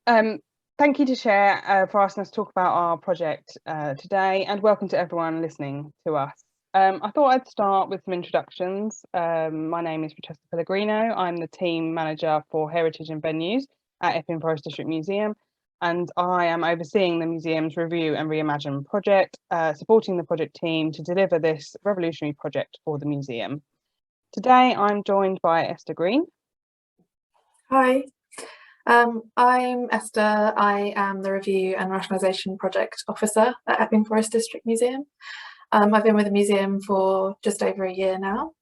Um, Thank you to Cher for asking us to talk about our project today, and welcome to everyone listening to us. I thought I'd start with some introductions. My name is Francesca Pellegrino. I'm the team manager for Heritage and Venues at Epping Forest District Museum, and I am overseeing the museum's Review and Reimagine project, supporting the project team to deliver this revolutionary project for the museum. Today, I'm joined by Esther Green. Hi. I'm Esther. I am the Review and Rationalisation Project Officer at Epping Forest District Museum. I've been with the museum for just over a year now,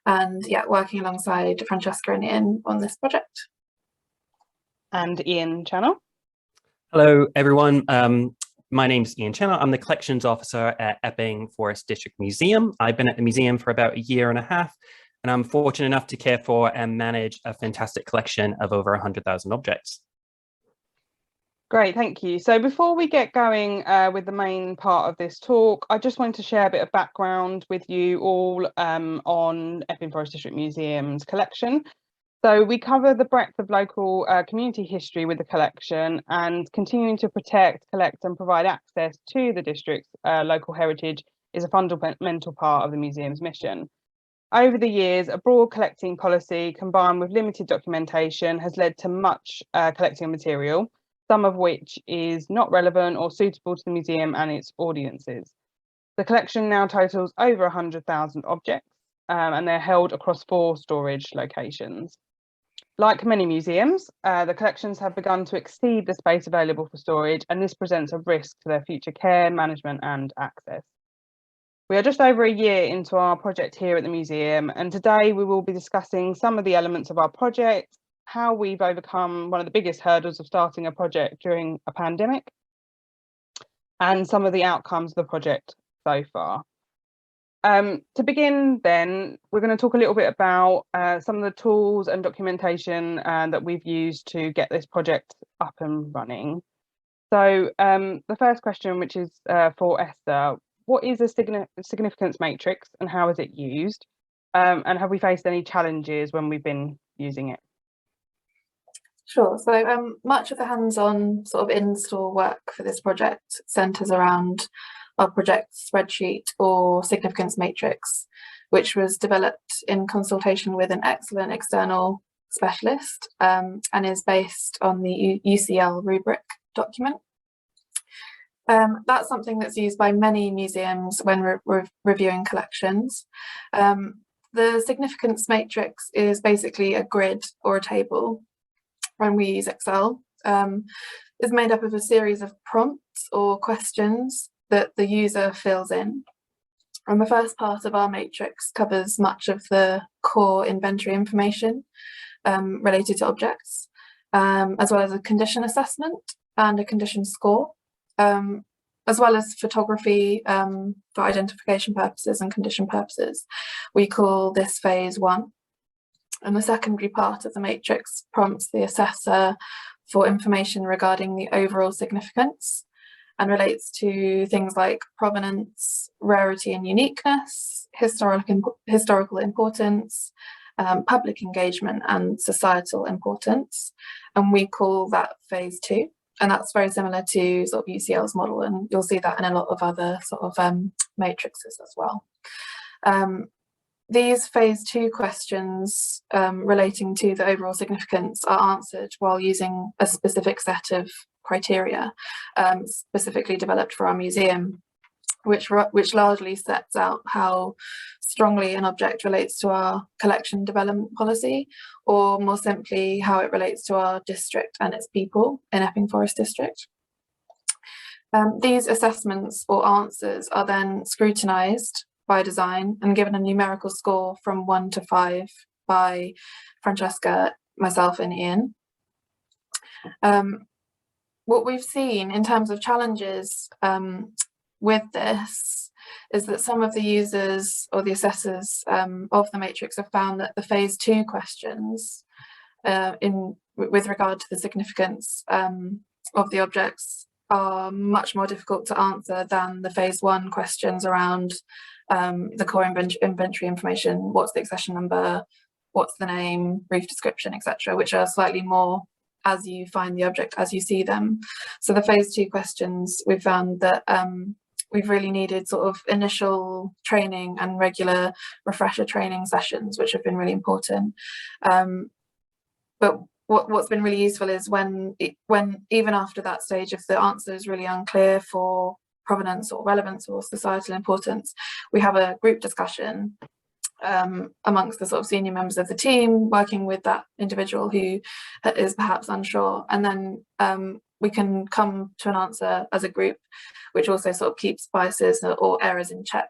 and working alongside Francesca and Ian on this project. And Ian Channell. Hello, everyone. My name's Ian Channell. I'm the Collections Officer at Epping Forest District Museum. I've been at the museum for about a year and a half, and I'm fortunate enough to care for and manage a fantastic collection of over 100,000 objects. Great, thank you. So before we get going with the main part of this talk, I just wanted to share a bit of background with you all on Epping Forest District Museum's collection. So we cover the breadth of local community history with the collection, and continuing to protect, collect and provide access to the district's local heritage is a fundamental part of the museum's mission. Over the years, a broad collecting policy combined with limited documentation has led to much collecting of material, some of which is not relevant or suitable to the museum and its audiences. The collection now totals over 100,000 objects, and they're held across 4 storage locations. Like many museums, the collections have begun to exceed the space available for storage, and this presents a risk to their future care, management and access. We are just over a year into our project here at the museum, and today we will be discussing some of the elements of our project, how we've overcome one of the biggest hurdles of starting a project during a pandemic, and some of the outcomes of the project so far. To begin then, we're going to talk a little bit about some of the tools and documentation that we've used to get this project up and running. So the first question, which is for Esther, what is a significance matrix and how is it used? And have we faced any challenges when we've been using it? Sure. So much of the hands-on sort of in-store work for this project centres around our project spreadsheet or significance matrix, which was developed in consultation with an excellent external specialist and is based on the UCL rubric document. That's something that's used by many museums when reviewing collections. The significance matrix is basically a grid or a table when we use Excel. Is made up of a series of prompts or questions that the user fills in. And the first part of our matrix covers much of the core inventory information related to objects, as well as a condition assessment and a condition score, as well as photography for identification purposes and condition purposes. We call this phase 1. And the secondary part of the matrix prompts the assessor for information regarding the overall significance and relates to things like provenance, rarity and uniqueness, historical importance, public engagement and societal importance. And we call that phase 2. And that's very similar to sort of UCL's model, and you'll see that in a lot of other sort of matrices as well. These phase 2 questions relating to the overall significance are answered while using a specific set of criteria specifically developed for our museum, which largely sets out how strongly an object relates to our collection development policy, or more simply, how it relates to our district and its people in Epping Forest District. These assessments or answers are then scrutinised by design and given a numerical score from 1 to 5 by Francesca, myself and Ian. What we've seen in terms of challenges with this is that some of the users or the assessors of the matrix have found that the phase 2 questions with regard to the significance of the objects are much more difficult to answer than the phase 1 questions around the core inventory information, what's the accession number, what's the name, brief description, etc., which are slightly more as you find the object, as you see them. So the phase 2 questions, we've found that we've really needed sort of initial training and regular refresher training sessions, which have been really important. But what's been really useful is when even after that stage, if the answer is really unclear for provenance or relevance or societal importance, we have a group discussion amongst the sort of senior members of the team, working with that individual who is perhaps unsure, and then we can come to an answer as a group, which also sort of keeps biases or errors in check.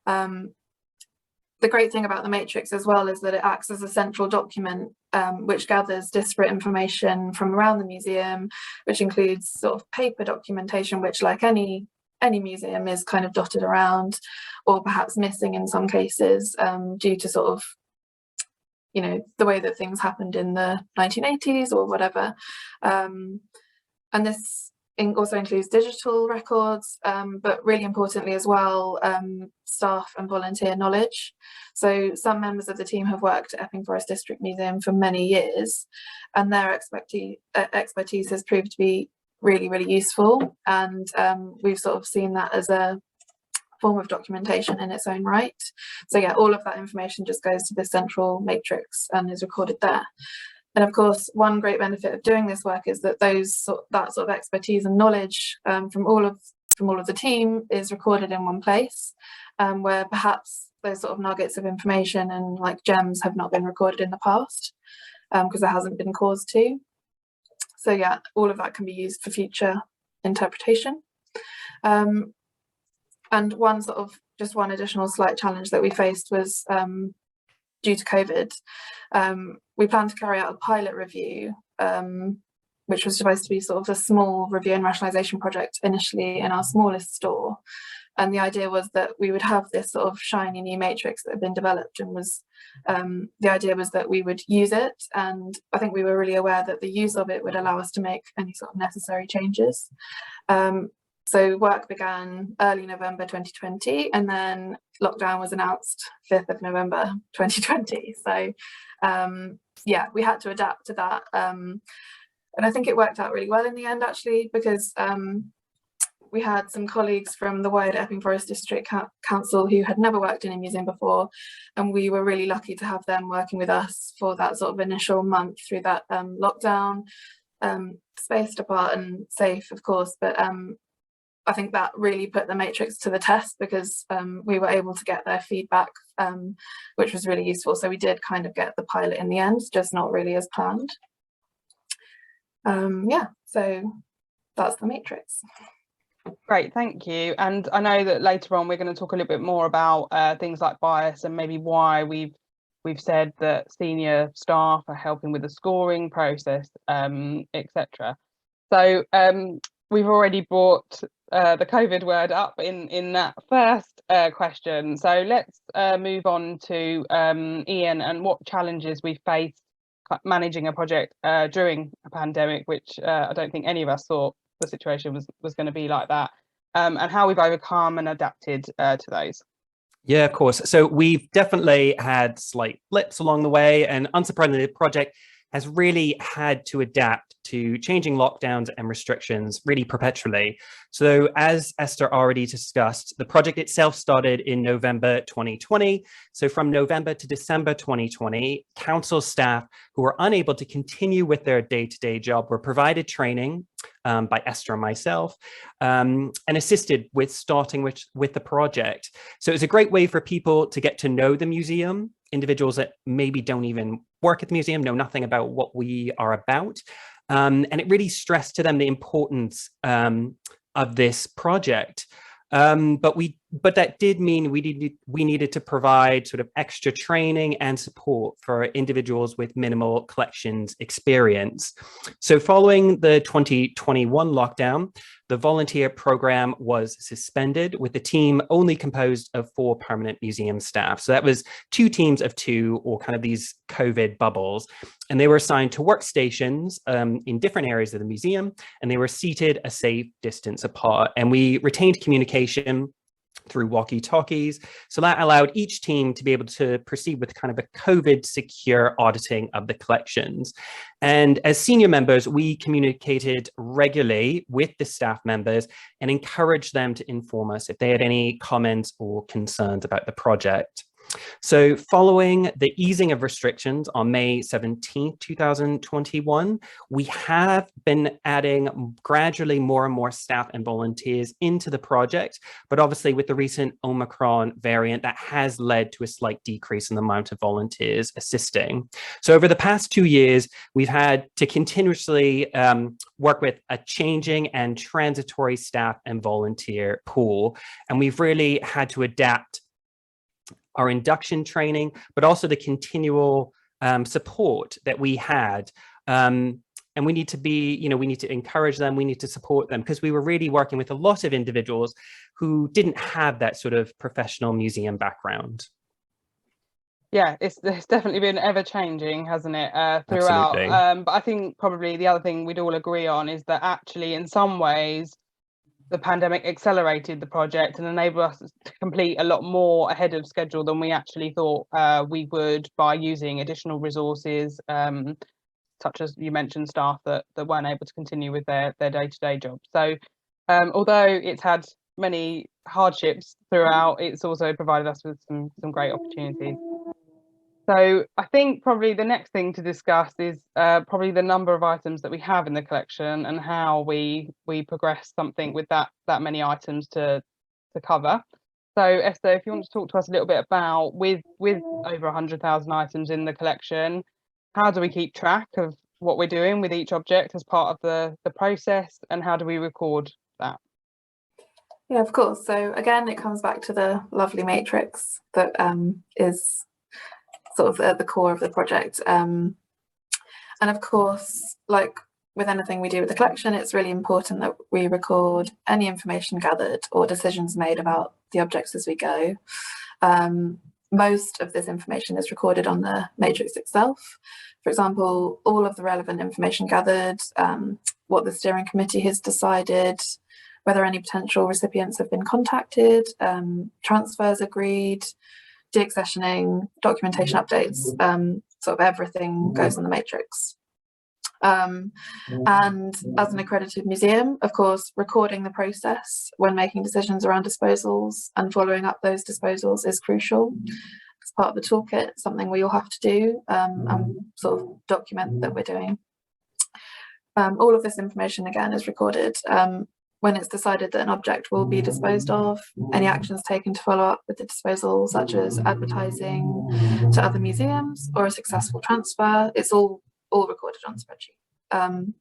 The great thing about the matrix as well is that it acts as a central document which gathers disparate information from around the museum, which includes sort of paper documentation, which, like any museum, is kind of dotted around or perhaps missing in some cases due to sort of, you know, the way that things happened in the 1980s or whatever. And this also includes digital records, but really importantly as well, staff and volunteer knowledge. So some members of the team have worked at Epping Forest District Museum for many years, and their expertise has proved to be really, really useful. And we've sort of seen that as a form of documentation in its own right. So yeah, all of that information just goes to the central matrix and is recorded there. And of course, one great benefit of doing this work is that that sort of expertise and knowledge from all of the team is recorded in one place, where perhaps those sort of nuggets of information and like gems have not been recorded in the past because there hasn't been cause to. So yeah, all of that can be used for future interpretation. And one additional slight challenge that we faced was due to COVID. We planned to carry out a pilot review, which was supposed to be sort of a small review and rationalisation project initially in our smallest store. And the idea was that we would have this sort of shiny new matrix that had been developed, and the idea was that we would use it. And I think we were really aware that the use of it would allow us to make any sort of necessary changes. So work began early November 2020, and then lockdown was announced 5th of November 2020. So yeah, we had to adapt to that. And I think it worked out really well in the end, actually, because we had some colleagues from the wider Epping Forest District Council who had never worked in a museum before, and we were really lucky to have them working with us for that sort of initial month through that lockdown, spaced apart and safe, of course, but I think that really put the matrix to the test, because we were able to get their feedback, which was really useful. So we did kind of get the pilot in the end, just not really as planned. Yeah, so that's the matrix. Great, thank you. And I know that later on we're going to talk a little bit more about things like bias and maybe why we've said that senior staff are helping with the scoring process, etc. So we've already brought the COVID word up in that first question. So let's move on to Ian and what challenges we faced managing a project during a pandemic, which I don't think any of us thought the situation was going to be like that, and how we've overcome and adapted to those. Yeah, of course. So we've definitely had slight blips along the way, and unsurprisingly, the project has really had to adapt to changing lockdowns and restrictions really perpetually. So as Esther already discussed, the project itself started in November 2020. So from November to December 2020, council staff who were unable to continue with their day-to-day job were provided training by Esther and myself, and assisted with starting with the project. So it was a great way for people to get to know the museum, individuals that maybe don't even work at the museum, know nothing about what we are about. And it really stressed to them the importance of this project. But that did mean we needed to provide sort of extra training and support for individuals with minimal collections experience. So following the 2021 lockdown, the volunteer program was suspended, with the team only composed of 4 permanent museum staff. So that was 2 teams of 2, or kind of these COVID bubbles. And they were assigned to workstations in different areas of the museum, and they were seated a safe distance apart. And we retained communication through walkie-talkies. So that allowed each team to be able to proceed with kind of a COVID secure auditing of the collections. And as senior members, we communicated regularly with the staff members and encouraged them to inform us if they had any comments or concerns about the project. So following the easing of restrictions on May 17, 2021, we have been adding gradually more and more staff and volunteers into the project, but obviously with the recent Omicron variant, that has led to a slight decrease in the amount of volunteers assisting. So over the past 2 years, we've had to continuously work with a changing and transitory staff and volunteer pool, and we've really had to adapt our induction training, but also the continual support that we had. And we need to be, we need to encourage them, we need to support them, because we were really working with a lot of individuals who didn't have that sort of professional museum background. Yeah, it's definitely been ever changing, hasn't it, throughout? Absolutely. But I think probably the other thing we'd all agree on is that actually in some ways, the pandemic accelerated the project and enabled us to complete a lot more ahead of schedule than we actually thought we would, by using additional resources, such as you mentioned, staff that weren't able to continue with their day-to-day jobs. So although it's had many hardships throughout, it's also provided us with some great opportunities. So I think probably the next thing to discuss is probably the number of items that we have in the collection and how we progress something with that many items to cover. So Esther, if you want to talk to us a little bit about, with over 100,000 items in the collection, how do we keep track of what we're doing with each object as part of the process, and how do we record that? Yeah, of course. So again, it comes back to the lovely matrix that is sort of at the core of the project. And of course, like with anything we do with the collection, it's really important that we record any information gathered or decisions made about the objects as we go. Most of this information is recorded on the matrix itself. For example, all of the relevant information gathered, what the steering committee has decided, whether any potential recipients have been contacted, transfers agreed, deaccessioning, documentation updates, sort of everything goes on the matrix. And as an accredited museum, of course, recording the process when making decisions around disposals and following up those disposals is crucial. It's part of the toolkit, something we all have to do and sort of document that we're doing. All of this information, again, is recorded. When it's decided that an object will be disposed of, any actions taken to follow up with the disposal, such as advertising to other museums or a successful transfer, it's all recorded on the spreadsheet.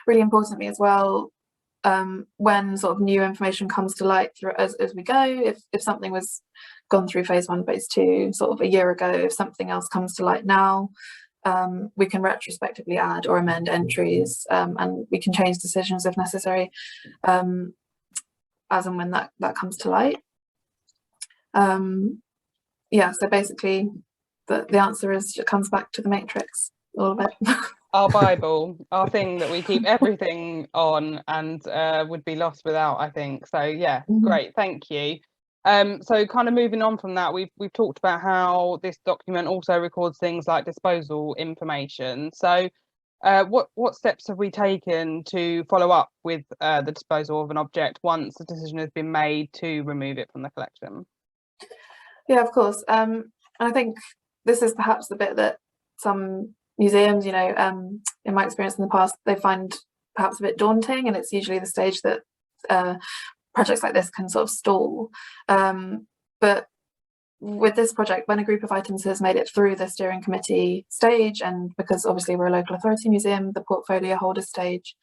Really importantly as well, when sort of new information comes to light as we go, if something was gone through phase 1, phase 2 sort of a year ago, if something else comes to light now, we can retrospectively add or amend entries, and we can change decisions if necessary, as and when that comes to light. Yeah, so basically the answer is, it comes back to the matrix, all of it. Our Bible, our thing that we keep everything on and would be lost without, I think. So yeah, great, thank you. So kind of moving on from that, we've talked about how this document also records things like disposal information. So what steps have we taken to follow up with the disposal of an object once a decision has been made to remove it from the collection? Yeah, of course. And I think this is perhaps the bit that some museums, in my experience in the past, they find perhaps a bit daunting, and it's usually the stage that projects like this can sort of stall. But with this project, when a group of items has made it through the steering committee stage, and because obviously we're a local authority museum, the portfolio holder stage,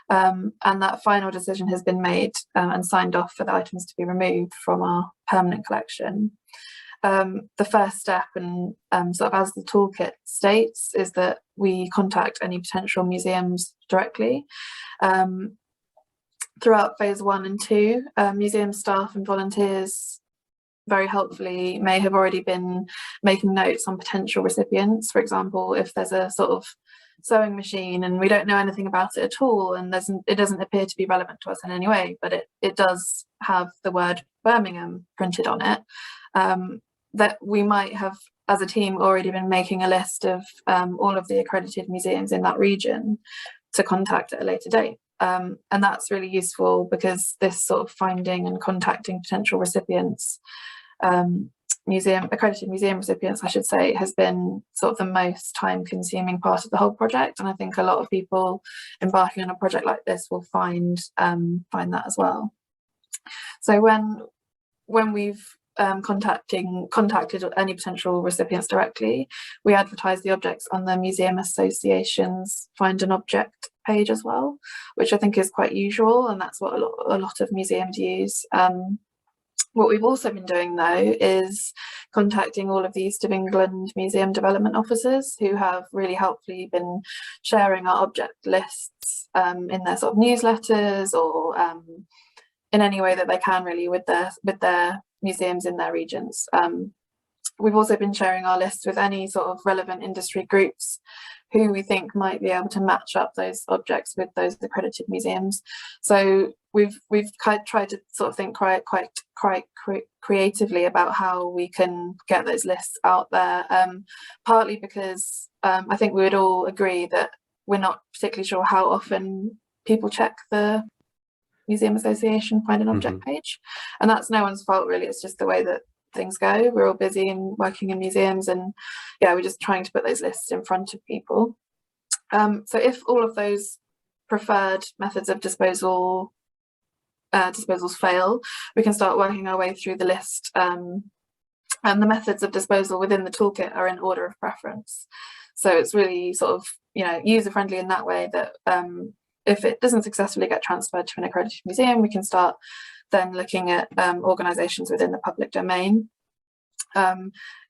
and that final decision has been made and signed off for the items to be removed from our permanent collection, the first step, and sort of as the toolkit states, is that we contact any potential museums directly. Throughout phase 1 and 2, museum staff and volunteers very helpfully may have already been making notes on potential recipients. For example, if there's a sort of sewing machine and we don't know anything about it at all, and it doesn't appear to be relevant to us in any way, but it does have the word Birmingham printed on it, that we might have, as a team, already been making a list of all of the accredited museums in that region to contact at a later date. And that's really useful because this sort of finding and contacting potential recipients, accredited museum recipients, I should say, has been sort of the most time-consuming part of the whole project. And I think a lot of people embarking on a project like this will find that as well. So when we've contacted any potential recipients directly, we advertise the objects on the Museum Association's Find an Object page as well, which I think is quite usual, and that's what a lot of museums use. What we've also been doing though is contacting all of the East of England museum development officers, who have really helpfully been sharing our object lists in their sort of newsletters or in any way that they can, really, with their museums in their regions. We've also been sharing our lists with any sort of relevant industry groups who we think might be able to match up those objects with those accredited museums. So we've tried to sort of think quite creatively about how we can get those lists out there, partly because I think we would all agree that we're not particularly sure how often people check the Museum Association Find an Object page, and that's no one's fault really, it's just the way that things go. We're all busy and working in museums, and yeah, we're just trying to put those lists in front of people. So if all of those preferred methods of disposals fail, we can start working our way through the list, and the methods of disposal within the toolkit are in order of preference. So it's really sort of, you know, user-friendly in that way that if it doesn't successfully get transferred to an accredited museum, we can start then looking at organisations within the public domain.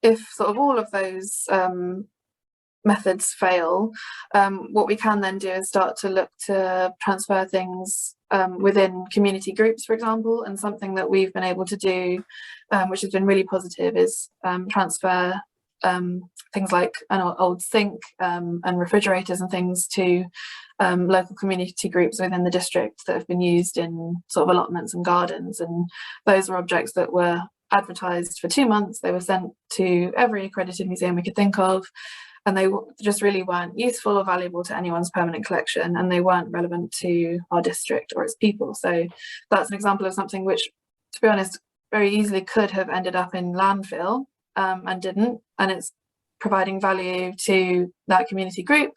If sort of all of those methods fail, what we can then do is start to look to transfer things within community groups, for example. And something that we've been able to do, which has been really positive, is transfer things like an old sink and refrigerators and things to local community groups within the district that have been used in sort of allotments and gardens. And those were objects that were advertised for 2 months. They were sent to every accredited museum we could think of, and they just really weren't useful or valuable to anyone's permanent collection, and they weren't relevant to our district or its people. So that's an example of something which, to be honest, very easily could have ended up in landfill and didn't, and it's providing value to that community group,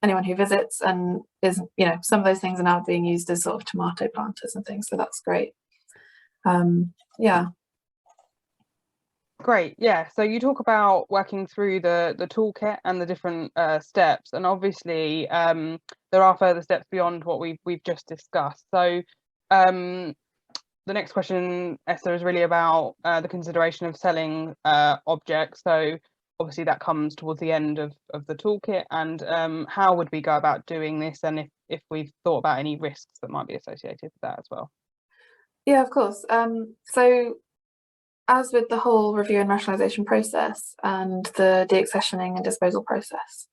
anyone who visits, and is, you know, some of those things are now being used as sort of tomato planters and things, so that's great. Yeah. Great, yeah. So you talk about working through the toolkit and the different steps, and obviously there are further steps beyond what we've just discussed. So the next question, Esther, is really about the consideration of selling objects. So obviously that comes towards the end of the toolkit, and how would we go about doing this, and if we've thought about any risks that might be associated with that as well? Yeah, of course. So as with the whole review and rationalisation process and the deaccessioning and disposal process,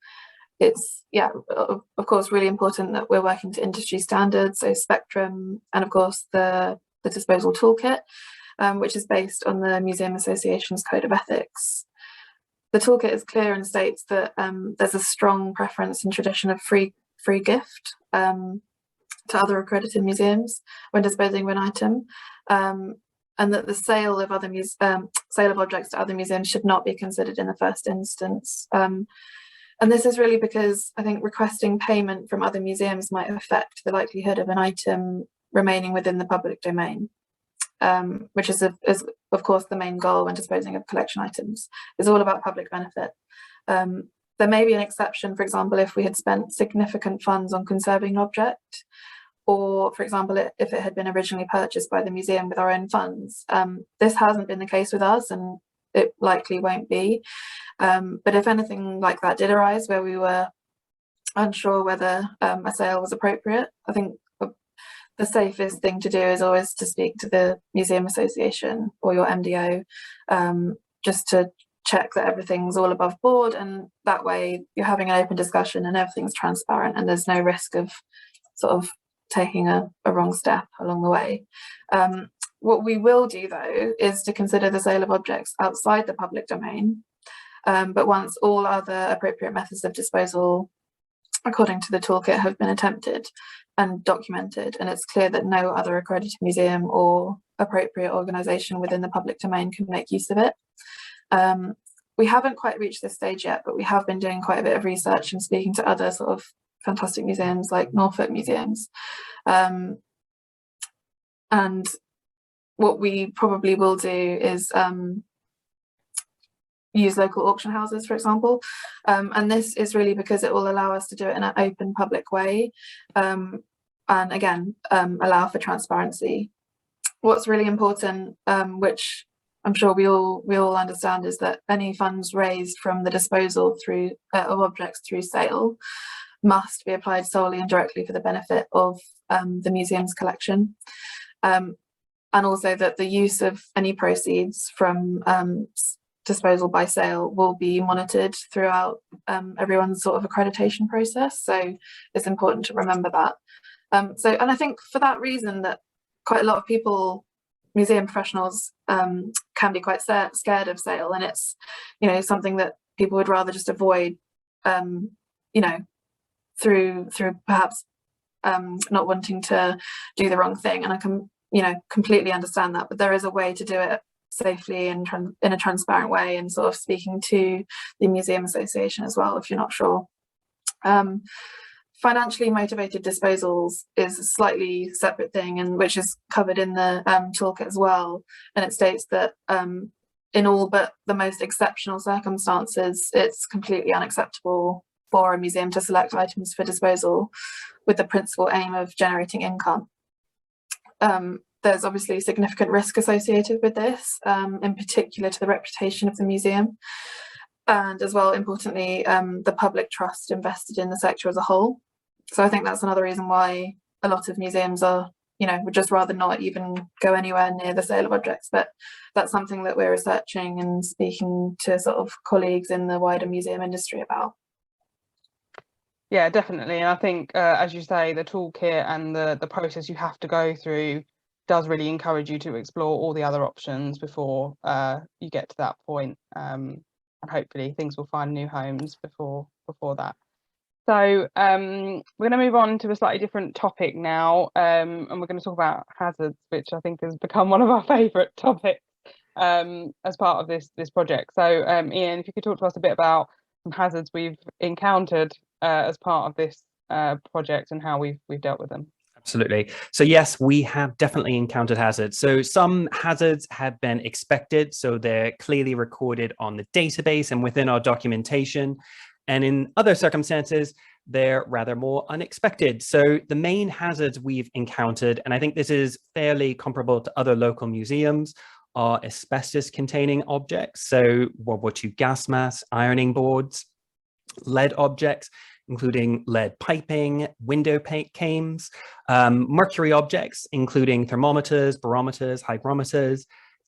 it's, yeah, of course, really important that we're working to industry standards, so Spectrum, and of course the disposal toolkit, which is based on the Museum Association's Code of Ethics. The toolkit is clear and states that there's a strong preference and tradition of free gift to other accredited museums when disposing of an item, and that the sale of objects to other museums should not be considered in the first instance. And this is really because I think requesting payment from other museums might affect the likelihood of an item remaining within the public domain, which is of course the main goal when disposing of collection items. It's all about public benefit. There may be an exception, for example, if we had spent significant funds on conserving an object, or for example, if it had been originally purchased by the museum with our own funds. This hasn't been the case with us, and it likely won't be. But if anything like that did arise, where we were unsure whether a sale was appropriate, I think the safest thing to do is always to speak to the Museum Association or your MDO, just to check that everything's all above board, and that way you're having an open discussion and everything's transparent and there's no risk of sort of taking a wrong step along the way. What we will do though is to consider the sale of objects outside the public domain, but once all other appropriate methods of disposal according to the toolkit have been attempted and documented, and it's clear that no other accredited museum or appropriate organisation within the public domain can make use of it. We haven't quite reached this stage yet, but we have been doing quite a bit of research and speaking to other sort of fantastic museums like Norfolk Museums. And what we probably will do is use local auction houses, for example. And this is really because it will allow us to do it in an open public way, and again, allow for transparency. What's really important, which I'm sure we all understand, is that any funds raised from the disposal through of objects through sale must be applied solely and directly for the benefit of the museum's collection. And also that the use of any proceeds from disposal by sale will be monitored throughout everyone's sort of accreditation process. So it's important to remember that. And I think for that reason that quite a lot of people, museum professionals, can be quite scared of sale, and it's, you know, something that people would rather just avoid, you know, through perhaps not wanting to do the wrong thing. And I can, you know, completely understand that, but there is a way to do it safely and in a transparent way, and sort of speaking to the Museum Association as well if you're not sure. Financially motivated disposals is a slightly separate thing, and which is covered in the toolkit as well, and it states that in all but the most exceptional circumstances it's completely unacceptable for a museum to select items for disposal with the principal aim of generating income. There's obviously significant risk associated with this, in particular to the reputation of the museum, and as well, importantly, the public trust invested in the sector as a whole. So I think that's another reason why a lot of museums are, you know, would just rather not even go anywhere near the sale of objects. But that's something that we're researching and speaking to sort of colleagues in the wider museum industry about. Yeah, definitely. And I think, as you say, the toolkit and the process you have to go through does really encourage you to explore all the other options before you get to that point. And hopefully things will find new homes before that. So we're going to move on to a slightly different topic now, and we're going to talk about hazards, which I think has become one of our favourite topics as part of this project. So Ian, if you could talk to us a bit about some hazards we've encountered as part of this project and how we've dealt with them. Absolutely. So yes, we have definitely encountered hazards. So some hazards have been expected, so they're clearly recorded on the database and within our documentation. And in other circumstances, they're rather more unexpected. So the main hazards we've encountered, and I think this is fairly comparable to other local museums, are asbestos-containing objects. So World War II gas masks, ironing boards, lead objects, including lead piping, window cames, mercury objects, including thermometers, barometers, hygrometers,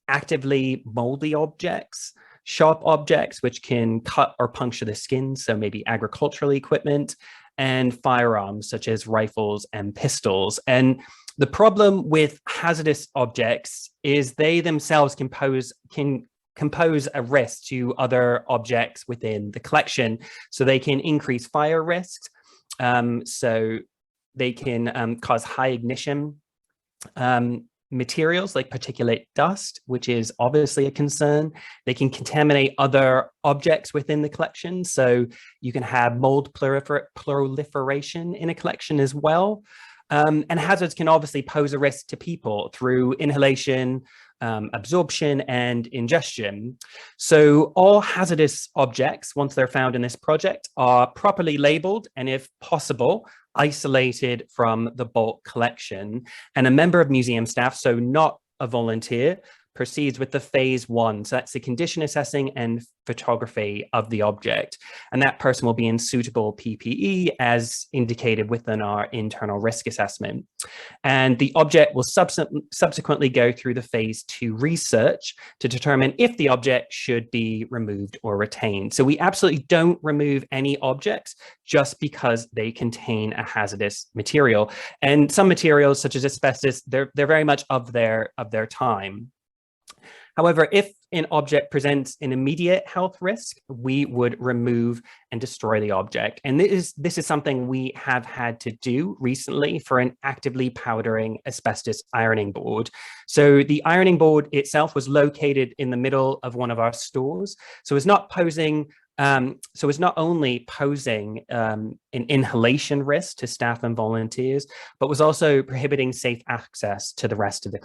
actively moldy objects, sharp objects which can cut or puncture the skin, so maybe agricultural equipment, and firearms such as rifles and pistols. And the problem with hazardous objects is they themselves can compose a risk to other objects within the collection. So they can increase fire risks, so they can cause high ignition materials like particulate dust, which is obviously a concern. They can contaminate other objects within the collection. So you can have mold proliferation in a collection as well. And hazards can obviously pose a risk to people through inhalation, absorption, and ingestion. So all hazardous objects, once they're found in this project, are properly labeled and, if possible, isolated from the bulk collection. And a member of museum staff, so not a volunteer, proceeds with the phase 1. So that's the condition assessing and photography of the object. And that person will be in suitable PPE as indicated within our internal risk assessment. And the object will subsequently go through the phase 2 research to determine if the object should be removed or retained. So we absolutely don't remove any objects just because they contain a hazardous material. And some materials such as asbestos, they're very much of their time. However, if an object presents an immediate health risk, we would remove and destroy the object. And this is something we have had to do recently for an actively powdering asbestos ironing board. So the ironing board itself was located in the middle of one of our stores. So it's not only posing an inhalation risk to staff and volunteers, but was also prohibiting safe access to the rest of the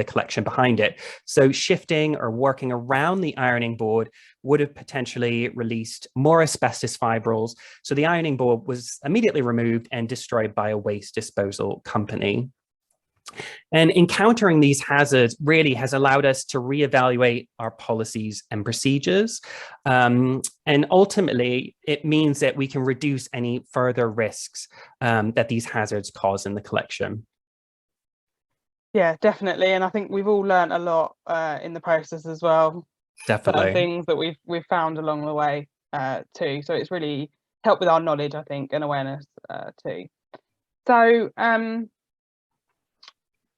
collection behind it. So shifting or working around the ironing board would have potentially released more asbestos fibrils. So the ironing board was immediately removed and destroyed by a waste disposal company. And encountering these hazards really has allowed us to reevaluate our policies and procedures. And ultimately, it means that we can reduce any further risks that these hazards cause in the collection. Yeah, definitely. And I think we've all learned a lot in the process as well. Definitely. Certain things that we've found along the way too. So it's really helped with our knowledge, I think, and awareness too. So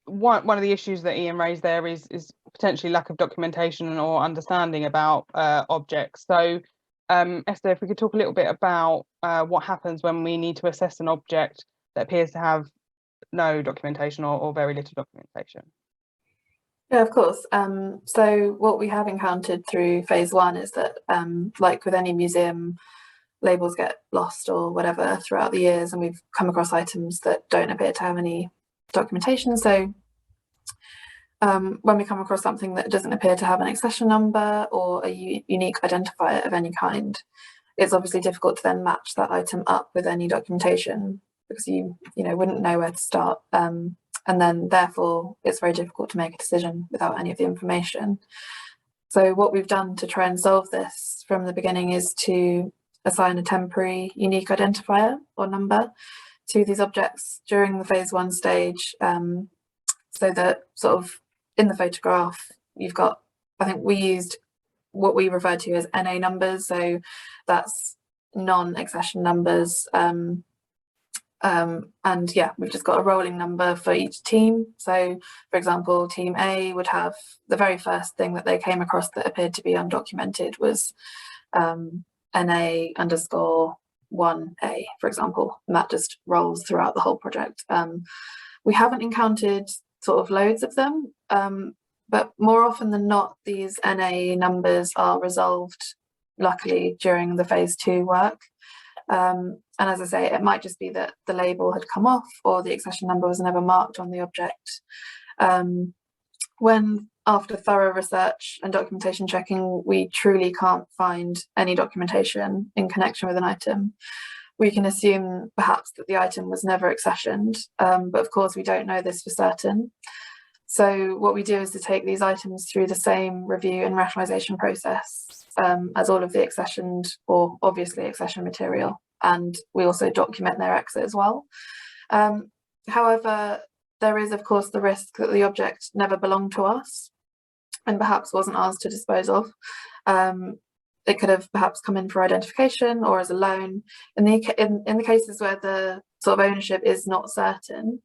one of the issues that Ian raised there is potentially lack of documentation or understanding about objects. So Esther, if we could talk a little bit about what happens when we need to assess an object that appears to have no documentation or very little documentation. Yeah, of course. So what we have encountered through phase 1 is that, like with any museum, labels get lost or whatever throughout the years, and we've come across items that don't appear to have any documentation. So when we come across something that doesn't appear to have an accession number or a unique identifier of any kind, it's obviously difficult to then match that item up with any documentation, because you wouldn't know where to start. And then therefore it's very difficult to make a decision without any of the information. So what we've done to try and solve this from the beginning is to assign a temporary unique identifier or number to these objects during the phase 1 stage, so that sort of in the photograph you've got, I think we used what we refer to as NA numbers, so that's non-accession numbers, and yeah, we've just got a rolling number for each team. So for example, team A would have the very first thing that they came across that appeared to be undocumented was NA_1A, for example, and that just rolls throughout the whole project. We haven't encountered sort of loads of them, but more often than not, these NA numbers are resolved, luckily, during the phase 2 work. And as I say, it might just be that the label had come off or the accession number was never marked on the object. When after thorough research and documentation checking, we truly can't find any documentation in connection with an item, we can assume perhaps that the item was never accessioned, but of course we don't know this for certain. So what we do is to take these items through the same review and rationalisation process as all of the accessioned or obviously accession material, and we also document their exit as well. However, there is of course the risk that the object never belonged to us and perhaps wasn't ours to dispose of. It could have perhaps come in for identification or as a loan. In the cases where the sort of ownership is not certain,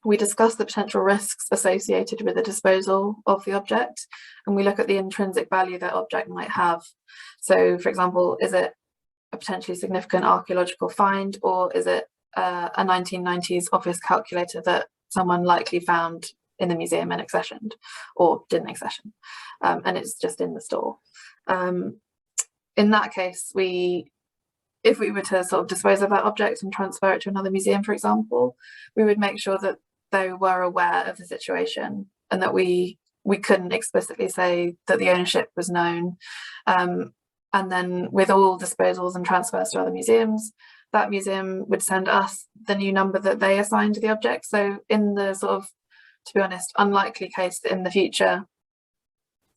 we discuss the potential risks associated with the disposal of the object, and we look at the intrinsic value that object might have. So for example, is it a potentially significant archaeological find, or is it a 1990s office calculator that someone likely found in the museum and accessioned or didn't accession, and it's just in the store? In that case, if we were to sort of dispose of that object and transfer it to another museum, for example, we would make sure that they were aware of the situation and that we couldn't explicitly say that the ownership was known. And then with all disposals and transfers to other museums, that museum would send us the new number that they assigned to the object. So in the sort of to be honest, unlikely case that in the future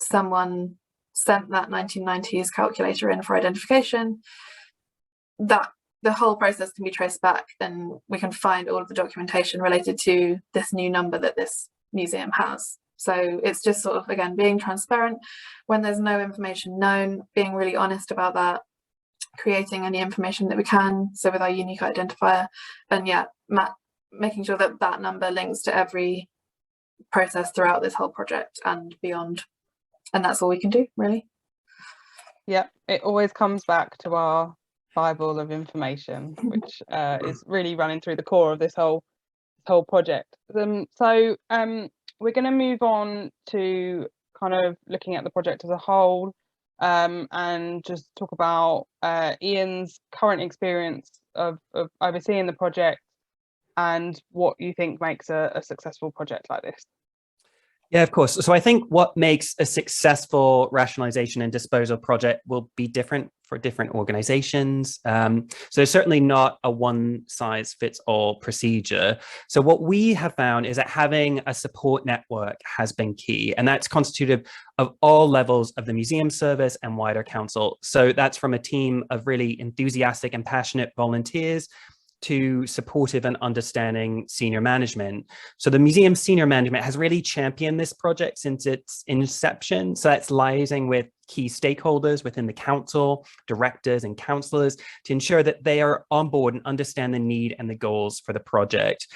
someone sent that 1990s calculator in for identification, that the whole process can be traced back and we can find all of the documentation related to this new number that this museum has. So it's just sort of, again, being transparent when there's no information known, being really honest about that, creating any information that we can, so with our unique identifier, and yeah, making sure that that number links to every process throughout this whole project and beyond. And that's all we can do, really. Yeah, it always comes back to our Bible of information, which is really running through the core of this whole project. So we're going to move on to kind of looking at the project as a whole, and just talk about Ian's current experience of overseeing the project and what you think makes a successful project like this. Yeah, of course. So I think what makes a successful rationalization and disposal project will be different for different organizations. So certainly not a one-size-fits-all procedure. So what we have found is that having a support network has been key, and that's constituted of all levels of the museum service and wider council. So that's from a team of really enthusiastic and passionate volunteers to supportive and understanding senior management. So the museum senior management has really championed this project since its inception. So that's liaising with key stakeholders within the council, directors and councillors to ensure that they are on board and understand the need and the goals for the project.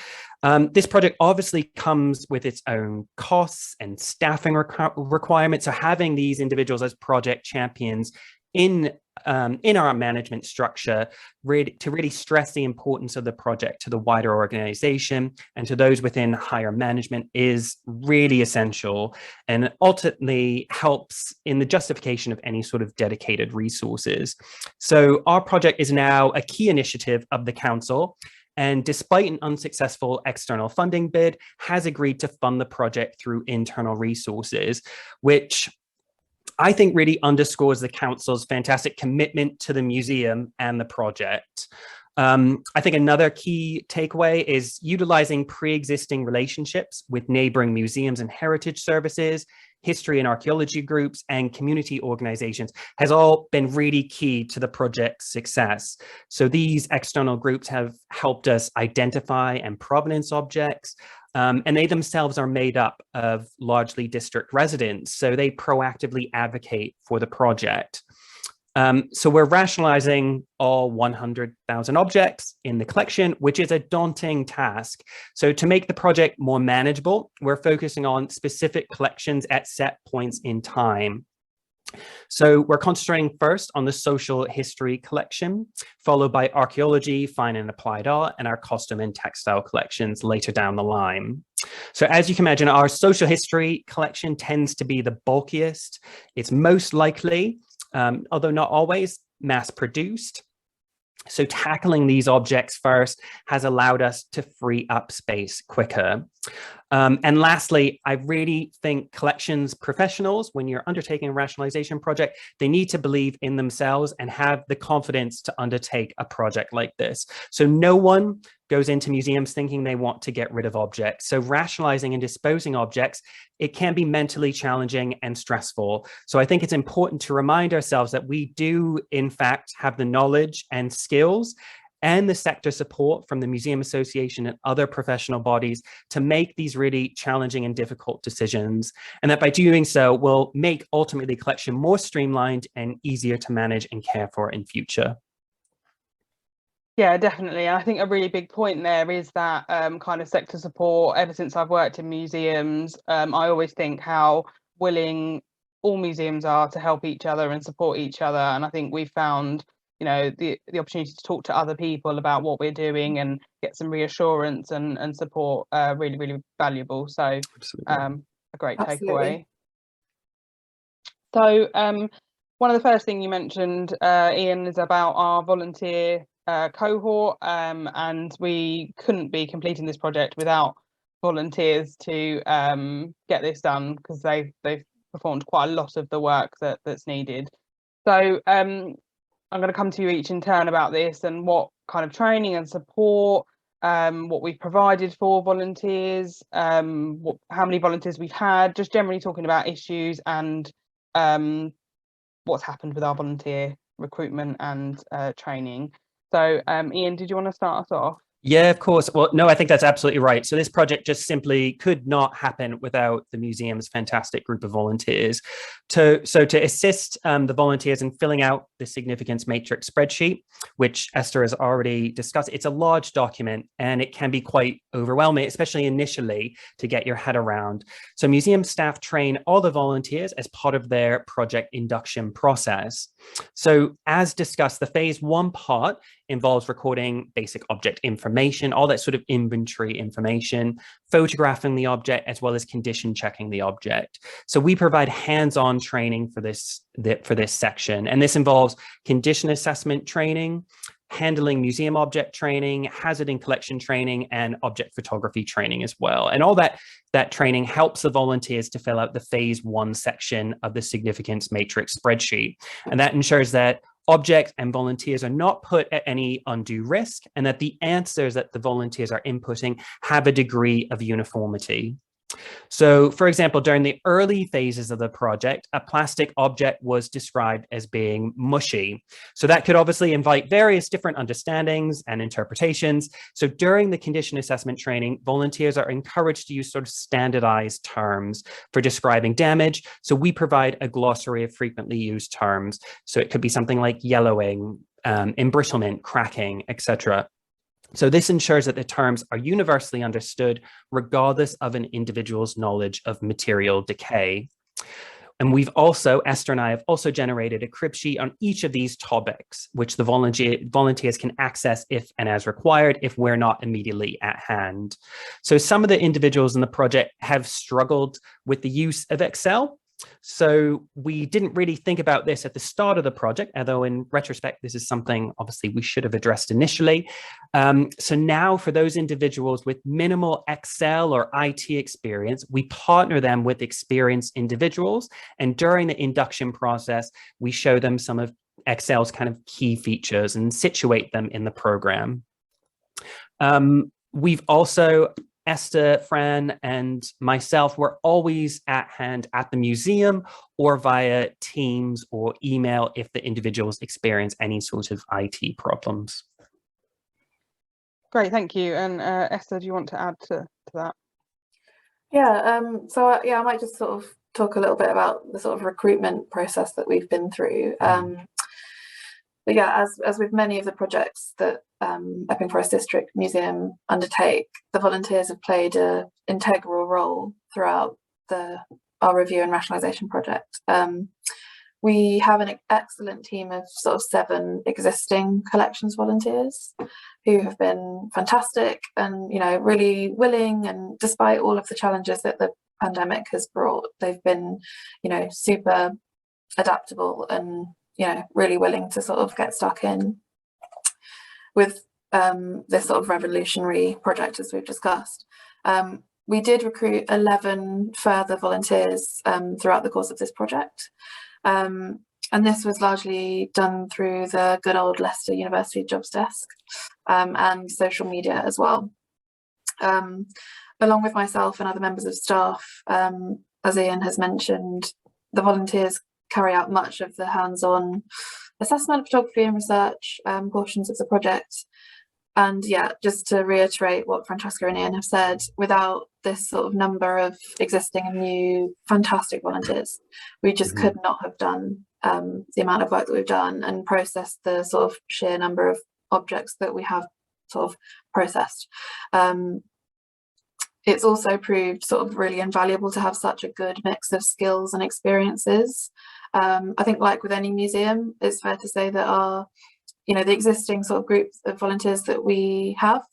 This project obviously comes with its own costs and staffing requirements. So having these individuals as project champions in our management structure to really stress the importance of the project to the wider organization and to those within higher management is really essential, and ultimately helps in the justification of any sort of dedicated resources. So our project is now a key initiative of the council, and despite an unsuccessful external funding bid, has agreed to fund the project through internal resources, which I think really underscores the council's fantastic commitment to the museum and the project. I think another key takeaway is utilizing pre-existing relationships with neighboring museums and heritage services, history and archaeology groups, and community organizations has all been really key to the project's success. So these external groups have helped us identify and provenance objects, and they themselves are made up of largely district residents, so they proactively advocate for the project. So we're rationalizing all 100,000 objects in the collection, which is a daunting task. So to make the project more manageable, we're focusing on specific collections at set points in time. So we're concentrating first on the social history collection, followed by archaeology, fine and applied art, and our costume and textile collections later down the line. So as you can imagine, our social history collection tends to be the bulkiest. It's most likely, although not always, mass produced. So tackling these objects first has allowed us to free up space quicker. And lastly, I really think collections professionals, when you're undertaking a rationalization project, they need to believe in themselves and have the confidence to undertake a project like this. So no one goes into museums thinking they want to get rid of objects. So rationalizing and disposing objects, it can be mentally challenging and stressful. So I think it's important to remind ourselves that we do, in fact, have the knowledge and skills and the sector support from the Museum Association and other professional bodies to make these really challenging and difficult decisions. And that by doing so, will make ultimately the collection more streamlined and easier to manage and care for in future. Yeah, definitely. I think a really big point there is that kind of sector support. Ever since I've worked in museums, I always think how willing all museums are to help each other and support each other. And I think we've found, you know, the opportunity to talk to other people about what we're doing and get some reassurance and support really, really valuable. So a great takeaway. So one of the first things you mentioned, Ian, is about our volunteer cohort, and we couldn't be completing this project without volunteers to get this done, because they've performed quite a lot of the work that's needed. So I'm going to come to you each in turn about this and what kind of training and support what we've provided for volunteers, how many volunteers we've had, just generally talking about issues and what's happened with our volunteer recruitment and training. So Ian, did you want to start us off? Yeah, of course. Well, no, I think that's absolutely right. So this project just simply could not happen without the museum's fantastic group of volunteers. So to assist the volunteers in filling out the significance matrix spreadsheet, which Esther has already discussed, it's a large document and it can be quite overwhelming, especially initially, to get your head around. So museum staff train all the volunteers as part of their project induction process. So as discussed, the phase 1 part involves recording basic object information, all that sort of inventory information, photographing the object, as well as condition checking the object. So we provide hands-on training for this section, and this involves condition assessment training, handling museum object training, hazard and collection training, and object photography training as well. And all that training helps the volunteers to fill out the phase 1 section of the significance matrix spreadsheet. And that ensures that objects and volunteers are not put at any undue risk, and that the answers that the volunteers are inputting have a degree of uniformity. So, for example, during the early phases of the project, a plastic object was described as being mushy. So that could obviously invite various different understandings and interpretations. So during the condition assessment training, volunteers are encouraged to use sort of standardized terms for describing damage. So we provide a glossary of frequently used terms. So it could be something like yellowing, embrittlement, cracking, etc. So this ensures that the terms are universally understood, regardless of an individual's knowledge of material decay. And Esther and I have also generated a crib sheet on each of these topics, which the volunteers can access if and as required if we're not immediately at hand. So some of the individuals in the project have struggled with the use of Excel. So we didn't really think about this at the start of the project, although in retrospect, this is something obviously we should have addressed initially. So now for those individuals with minimal Excel or IT experience, we partner them with experienced individuals. And during the induction process, we show them some of Excel's kind of key features and situate them in the program. We've also, Esther, Fran, and myself were always at hand at the museum or via Teams or email if the individuals experience any sort of IT problems. Great, thank you. And Esther, do you want to add to that? Yeah, I might just sort of talk a little bit about the sort of recruitment process that we've been through. But yeah, as with many of the projects that Epping Forest District Museum undertake, the volunteers have played an integral role throughout our review and rationalisation project. We have an excellent team of sort of 7 existing collections volunteers who have been fantastic and, you know, really willing, and despite all of the challenges that the pandemic has brought, they've been, you know, super adaptable and, you know, really willing to sort of get stuck in with this sort of revolutionary project, as we've discussed. We did recruit 11 further volunteers throughout the course of this project. And this was largely done through the good old Leicester University Jobs Desk and social media as well. Along with myself and other members of staff, as Ian has mentioned, the volunteers carry out much of the hands-on assessment, photography and research portions of the project. And yeah, just to reiterate what Francesca and Ian have said, without this sort of number of existing and new fantastic volunteers, we just could not have done the amount of work that we've done and processed the sort of sheer number of objects that we have sort of processed. It's also proved sort of really invaluable to have such a good mix of skills and experiences. I think, like with any museum, it's fair to say that the existing sort of groups of volunteers that we have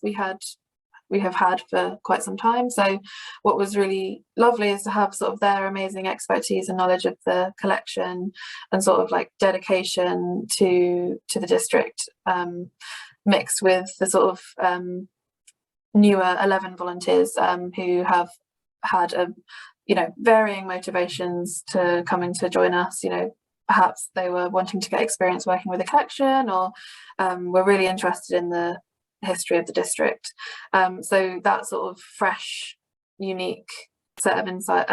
had for quite some time. So what was really lovely is to have sort of their amazing expertise and knowledge of the collection and sort of like dedication to the district, mixed with the sort of newer 11 volunteers who have had varying motivations to coming to join us. Perhaps they were wanting to get experience working with a collection, or were really interested in the history of the district. So that sort of fresh, unique set of insight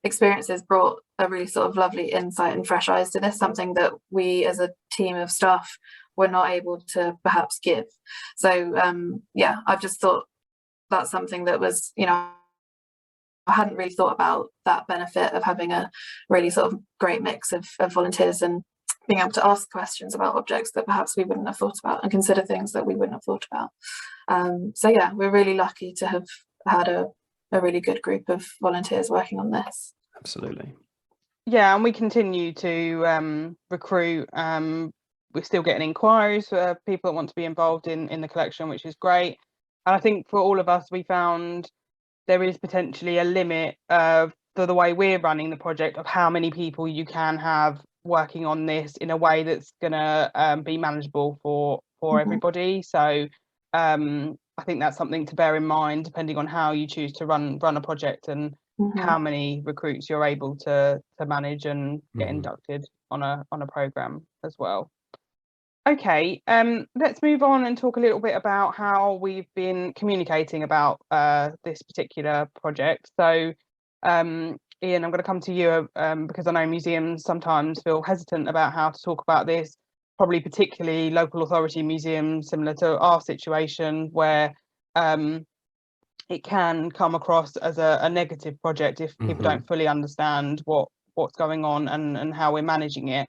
experiences brought a really sort of lovely insight and fresh eyes to this, something that we as a team of staff were not able to perhaps give. So yeah, I've just thought that's something that was, you know, I hadn't really thought about that benefit of having a really sort of great mix of volunteers and being able to ask questions about objects that perhaps we wouldn't have thought about and consider things that we wouldn't have thought about. So yeah, we're really lucky to have had a really good group of volunteers working on this. Absolutely. Yeah, and we continue to recruit. We're still getting inquiries for people that want to be involved in the collection, which is great. And I think for all of us, we found there is potentially a limit for the way we're running the project of how many people you can have working on this in a way that's going to be manageable for everybody. So I think that's something to bear in mind, depending on how you choose to run a project and how many recruits you're able to manage and get inducted on a program as well. Okay, let's move on and talk a little bit about how we've been communicating about this particular project. So, Ian, I'm going to come to you because I know museums sometimes feel hesitant about how to talk about this, probably particularly local authority museums, similar to our situation, where it can come across as a negative project if people don't fully understand what's going on and how we're managing it.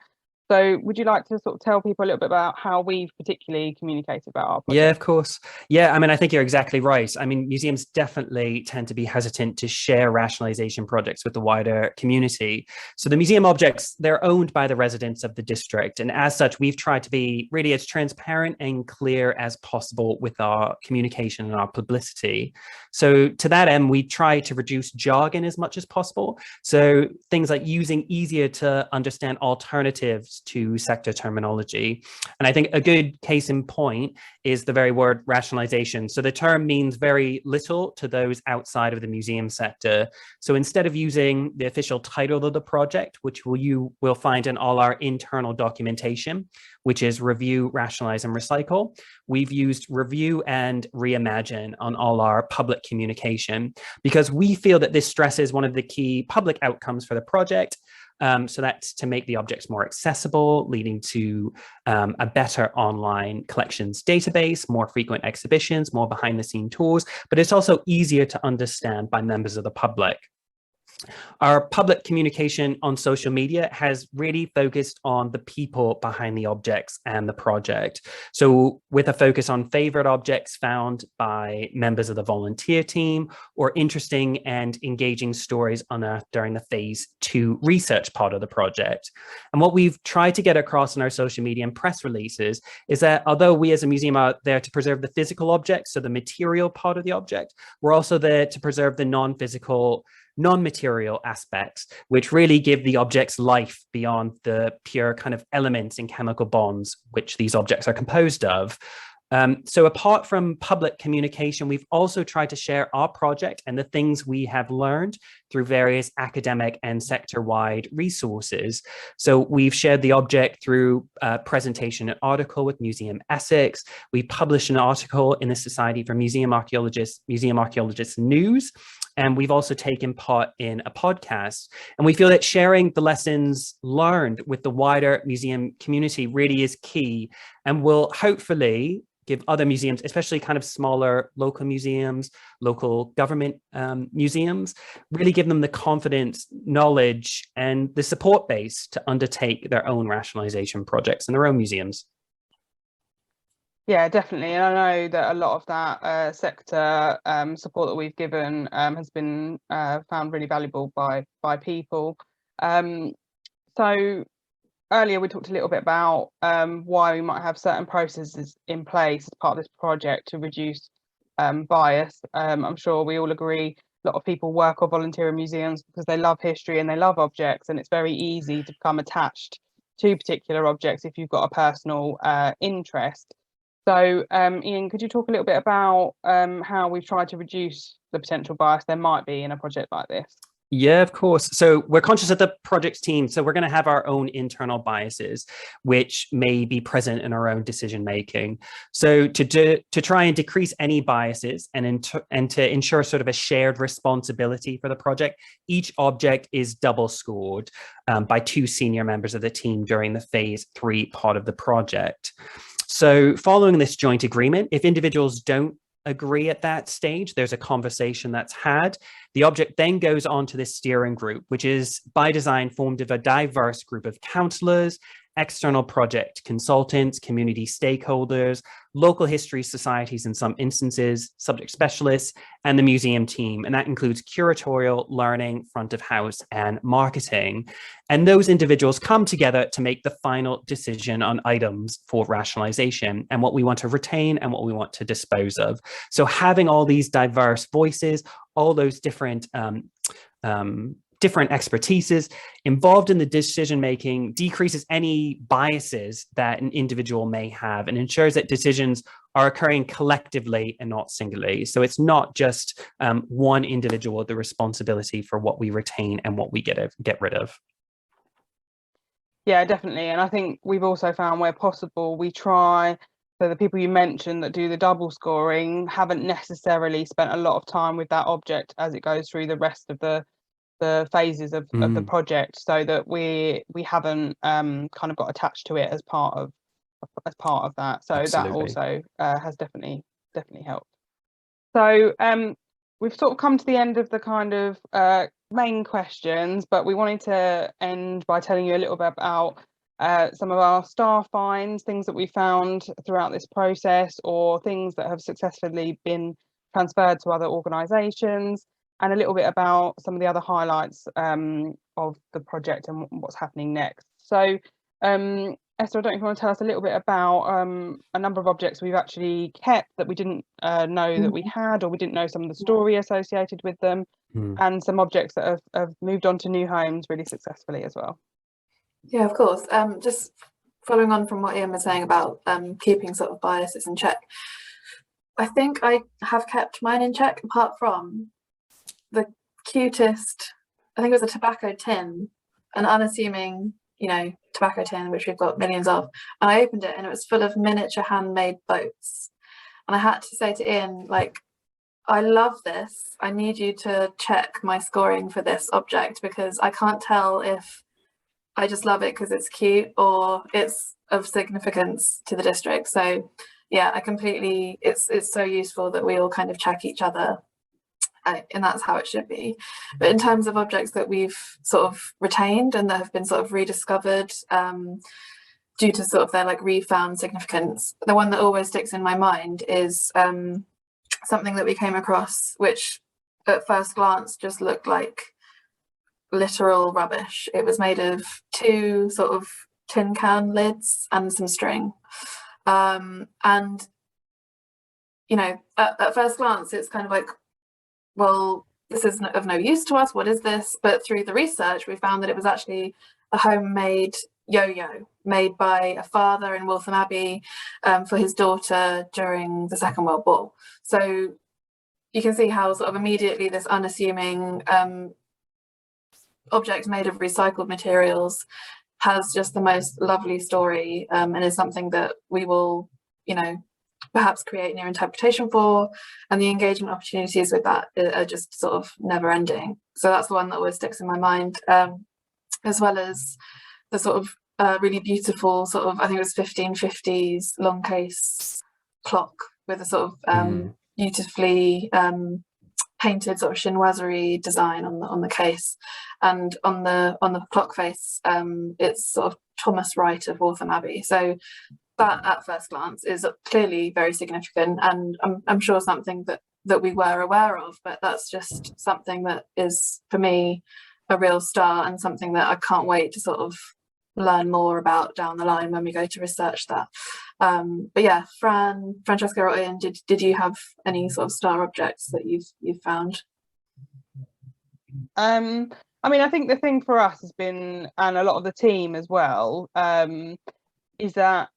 So would you like to sort of tell people a little bit about how we've particularly communicated about our project? Yeah, of course. Yeah, I mean, I think you're exactly right. I mean, museums definitely tend to be hesitant to share rationalisation projects with the wider community. So the museum objects, they're owned by the residents of the district. And as such, we've tried to be really as transparent and clear as possible with our communication and our publicity. So to that end, we try to reduce jargon as much as possible. So things like using easier to understand alternatives to sector terminology. And I think a good case in point is the very word rationalisation. So the term means very little to those outside of the museum sector. So instead of using the official title of the project, which you will find in all our internal documentation, which is review, rationalise and recycle, we've used review and reimagine on all our public communication, because we feel that this stresses one of the key public outcomes for the project. So that's to make the objects more accessible, leading to a better online collections database, more frequent exhibitions, more behind the scene tours, but it's also easier to understand by members of the public. Our public communication on social media has really focused on the people behind the objects and the project. So with a focus on favorite objects found by members of the volunteer team, or interesting and engaging stories unearthed during the phase 2 research part of the project. And what we've tried to get across in our social media and press releases is that although we as a museum are there to preserve the physical objects, so the material part of the object, we're also there to preserve the non-physical, non-material aspects, which really give the objects life beyond the pure kind of elements and chemical bonds which these objects are composed of. So apart from public communication, we've also tried to share our project and the things we have learned through various academic and sector-wide resources. So we've shared the object through a presentation and article with Museum Essex. We published an article in the Society for Museum Archaeologists News. And we've also taken part in a podcast. And we feel that sharing the lessons learned with the wider museum community really is key and will hopefully give other museums, especially kind of smaller local museums, local government museums, really give them the confidence, knowledge, and the support base to undertake their own rationalisation projects in their own museums. Yeah, definitely. And I know that a lot of that sector support that we've given has been found really valuable by people. So earlier we talked a little bit about why we might have certain processes in place as part of this project to reduce bias. I'm sure we all agree a lot of people work or volunteer in museums because they love history and they love objects, and it's very easy to become attached to particular objects if you've got a personal interest. So Ian, could you talk a little bit about how we've tried to reduce the potential bias there might be in a project like this? Yeah, of course. So we're conscious of the project's team. So we're going to have our own internal biases, which may be present in our own decision making. So to try and decrease any biases and to ensure sort of a shared responsibility for the project, each object is double scored by 2 senior members of the team during the phase 3 part of the project. So following this joint agreement, if individuals don't agree at that stage, there's a conversation that's had. The object then goes on to the steering group, which is by design formed of a diverse group of councillors, external project consultants, community stakeholders, local history societies in some instances, subject specialists, and the museum team. And that includes curatorial, learning, front of house, and marketing. And those individuals come together to make the final decision on items for rationalisation and what we want to retain and what we want to dispose of. So having all these diverse voices, all those different expertises involved in the decision making decreases any biases that an individual may have and ensures that decisions are occurring collectively and not singularly. So it's not just one individual with the responsibility for what we retain and what we get rid of. Yeah, definitely. And I think we've also found where possible, we try, so the people you mentioned that do the double scoring haven't necessarily spent a lot of time with that object as it goes through the rest of the phases of the project, so that we haven't kind of got attached to it as part of that. So Absolutely. that also has definitely helped. So we've sort of come to the end of the kind of main questions, but we wanted to end by telling you a little bit about some of our star finds, things that we found throughout this process, or things that have successfully been transferred to other organisations, and a little bit about some of the other highlights of the project and what's happening next. So Esther, I don't know if you want to tell us a little bit about a number of objects we've actually kept that we didn't know that we had, or we didn't know some of the story associated with them, and some objects that have moved on to new homes really successfully as well. Yeah, of course. Just following on from what Ian was saying about keeping sort of biases in check, I think I have kept mine in check, apart from the cutest, I think it was a tobacco tin, an unassuming, tobacco tin, which we've got millions of. And I opened it and it was full of miniature handmade boats. And I had to say to Ian, like, I love this. I need you to check my scoring for this object, because I can't tell if I just love it because it's cute or it's of significance to the district. So yeah, it's so useful that we all kind of check each other. And that's how it should be. But in terms of objects that we've sort of retained and that have been sort of rediscovered due to sort of their like refound significance, the one that always sticks in my mind is something that we came across, which at first glance just looked like literal rubbish. It was made of 2 sort of tin can lids and some string. And, at first glance, it's kind of like, well, this is of no use to us. What is this? But through the research, we found that it was actually a homemade yo-yo made by a father in Waltham Abbey for his daughter during the Second World War. So you can see how sort of immediately this unassuming object made of recycled materials has just the most lovely story, and is something that we will, perhaps create new interpretation for, and the engagement opportunities with that are just sort of never ending. So that's the one that always sticks in my mind, as well as the sort of really beautiful sort of, I think it was 1550s long case clock with a sort of beautifully painted sort of chinoiserie design on the case, and on the clock face it's sort of Thomas Wright of Waltham Abbey. So that at first glance is clearly very significant, and I'm sure something that we were aware of, but that's just something that is for me a real star, and something that I can't wait to sort of learn more about down the line when we go to research that. But yeah, Francesca or Ian, did you have any sort of star objects that you've found? I mean, I think the thing for us has been, and a lot of the team as well, is that,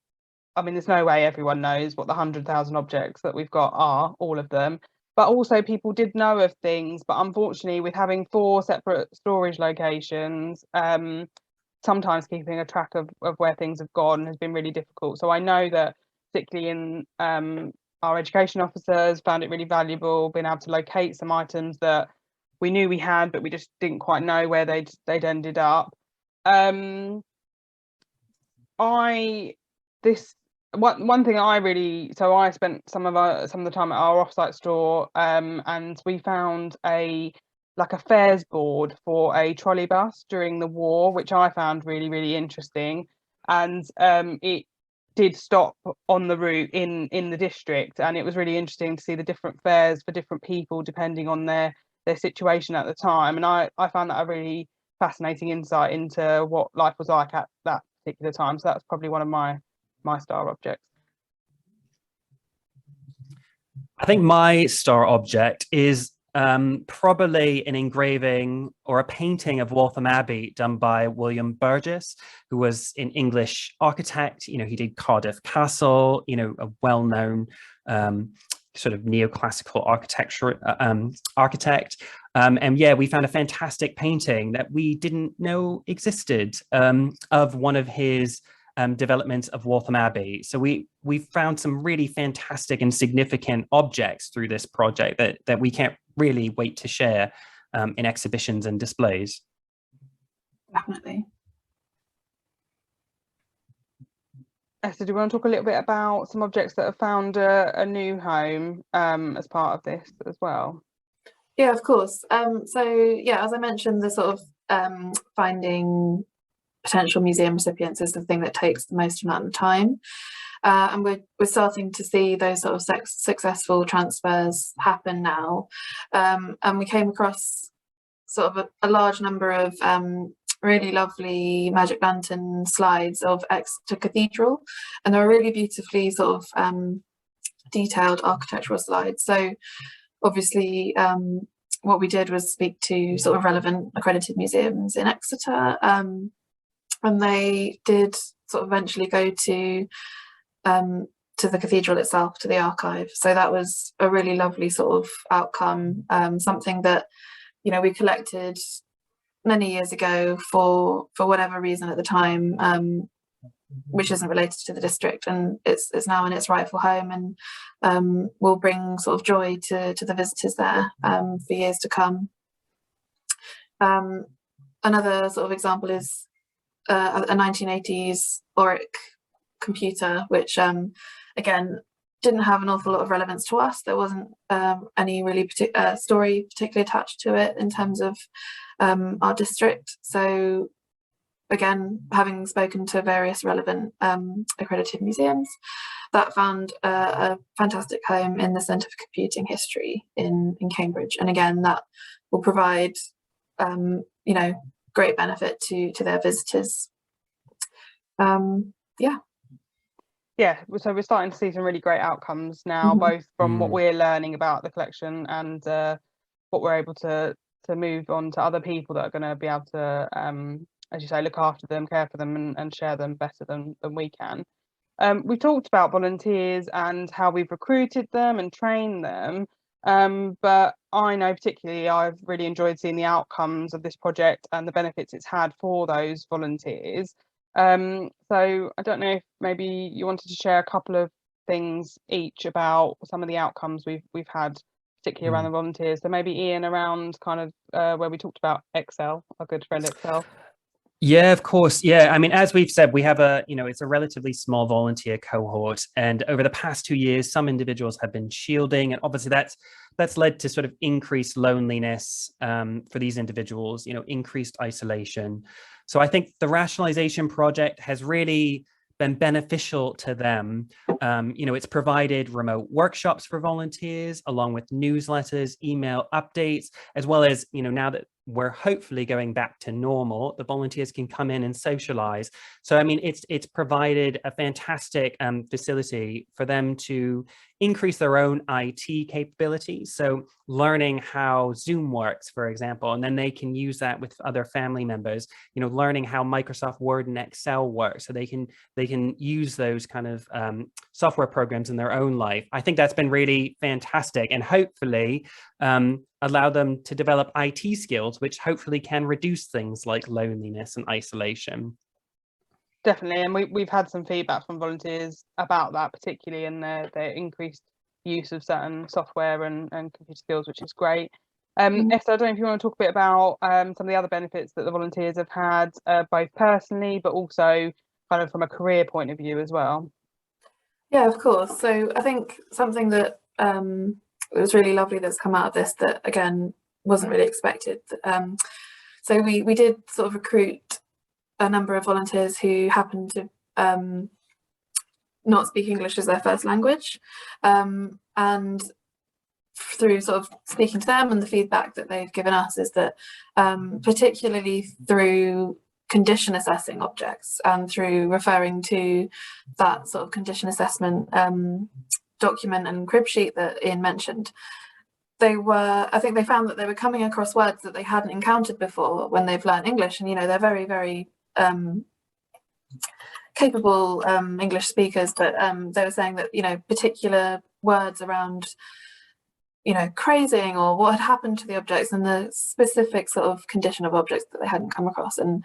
I mean, there's no way everyone knows what the 100,000 objects that we've got are, all of them. but also people did know of things. But unfortunately, with having 4 separate storage locations, sometimes keeping a track of where things have gone has been really difficult. So I know that particularly in our education officers found it really valuable being able to locate some items that we knew we had, but we just didn't quite know where they'd ended up. One thing I spent some of the time at our offsite store, and we found a fairs board for a trolley bus during the war, which I found really, really interesting. And it did stop on the route in the district, and it was really interesting to see the different fares for different people depending on their situation at the time. And I found that a really fascinating insight into what life was like at that particular time. So that's probably one of my star objects. I think my star object is probably an engraving or a painting of Waltham Abbey done by William Burgess, who was an English architect. He did Cardiff Castle, a well-known sort of neoclassical architecture architect. And yeah, we found a fantastic painting that we didn't know existed of one of his development of Waltham Abbey. So we found some really fantastic and significant objects through this project that we can't really wait to share in exhibitions and displays. Definitely. Esther, do you want to talk a little bit about some objects that have found a new home as part of this as well? Yeah, of course. So yeah, as I mentioned, the sort of finding potential museum recipients is the thing that takes the most amount of time, and we're starting to see those sort of successful transfers happen now, and we came across sort of a large number of really lovely magic lantern slides of Exeter Cathedral, and they're really beautifully sort of detailed architectural slides. So obviously what we did was speak to sort of relevant accredited museums in Exeter, and they did sort of eventually go to the cathedral itself, to the archive. So that was a really lovely sort of outcome, something that we collected many years ago for whatever reason at the time, which isn't related to the district, and it's now in its rightful home, and will bring sort of joy to the visitors there for years to come. Another sort of example is a 1980s Auric computer, which again didn't have an awful lot of relevance to us. There wasn't any really story particularly attached to it in terms of our district. So again, having spoken to various relevant accredited museums, that found a fantastic home in the Centre for Computing History in Cambridge. And again, that will provide great benefit to their visitors. Yeah, so we're starting to see some really great outcomes now, both from what we're learning about the collection and what we're able to move on to other people that are going to be able to, as you say, look after them, care for them, and share them better than we can. We talked about volunteers and how we've recruited them and trained them, but I know particularly I've really enjoyed seeing the outcomes of this project and the benefits it's had for those volunteers. So I don't know if maybe you wanted to share a couple of things each about some of the outcomes we've had, particularly around the volunteers. So maybe Ian, around kind of where we talked about Excel, our good friend Excel. Yeah, of course. Yeah, I mean, as we've said, we have it's a relatively small volunteer cohort, and over the past 2 years, some individuals have been shielding, and obviously that's led to sort of increased loneliness for these individuals, increased isolation. So I think the Rationalisation project has really been beneficial to them. It's provided remote workshops for volunteers, along with newsletters, email updates, as well as, now that we're hopefully going back to normal, the volunteers can come in and socialize. So, I mean, it's provided a fantastic facility for them to increase their own IT capabilities. So learning how Zoom works, for example, and then they can use that with other family members, you know, learning how Microsoft Word and Excel work. So they can use those kind of software programs in their own life. I think that's been really fantastic, and hopefully allow them to develop IT skills, which hopefully can reduce things like loneliness and isolation. Definitely, and we've had some feedback from volunteers about that, particularly in their increased use of certain software and computer skills, which is great. Esther, I don't know if you want to talk a bit about some of the other benefits that the volunteers have had, both personally, but also kind of from a career point of view as well. Yeah, of course. So I think something that it was really lovely that's come out of this that, again, wasn't really expected. So we did sort of recruit a number of volunteers who happened to not speak English as their first language, and through sort of speaking to them and the feedback that they've given us is that particularly through condition assessing objects and through referring to that sort of condition assessment document and crib sheet that Ian mentioned, I think they found that they were coming across words that they hadn't encountered before when they've learned English. And, you know, they're very, very capable English speakers, but they were saying that, you know, particular words around, you know, crazing or what had happened to the objects and the specific sort of condition of objects that they hadn't come across. And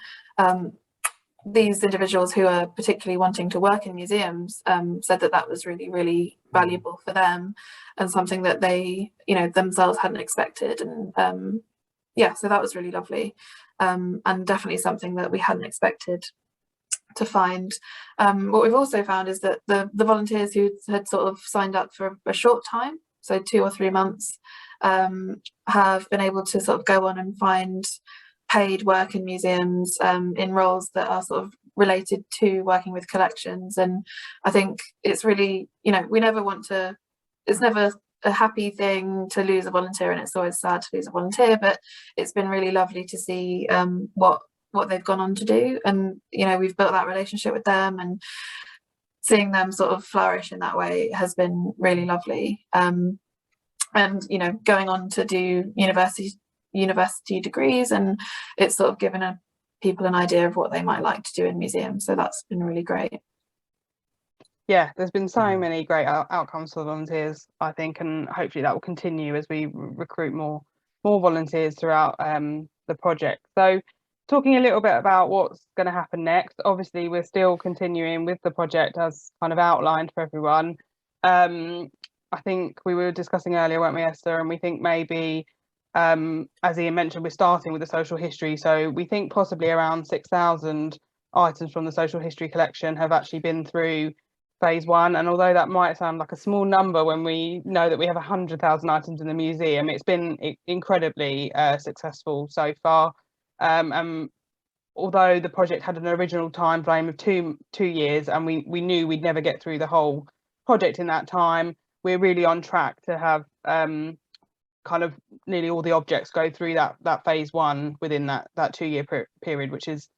these individuals who are particularly wanting to work in museums said that that was really, really valuable for them and something that they, you know, themselves hadn't expected. And yeah, so that was really lovely, and definitely something that we hadn't expected to find. What we've also found is that the volunteers who had sort of signed up for a short time, so 2 or 3 months, have been able to sort of go on and find paid work in museums in roles that are sort of related to working with collections. And I think it's really, you know, it's never a happy thing to lose a volunteer, and it's always sad to lose a volunteer, but it's been really lovely to see what they've gone on to do. And, you know, we've built that relationship with them, and seeing them sort of flourish in that way has been really lovely. And, you know, going on to do university degrees, and it's sort of given people an idea of what they might like to do in museums. So that's been really great. Yeah, there's been so many great outcomes for volunteers, I think, and hopefully that will continue as we recruit more volunteers throughout the project. So talking a little bit about what's going to happen next, obviously we're still continuing with the project as kind of outlined for everyone. I think we were discussing earlier, weren't we, Esther, and we think maybe, as Ian mentioned, we're starting with the social history, so we think possibly around 6,000 items from the social history collection have actually been through phase 1, and although that might sound like a small number when we know that we have 100,000 items in the museum, it's been incredibly successful so far. Although the project had an original time frame of two years, and we knew we'd never get through the whole project in that time, we're really on track to have kind of nearly all the objects go through that phase 1 within that 2-year period, which is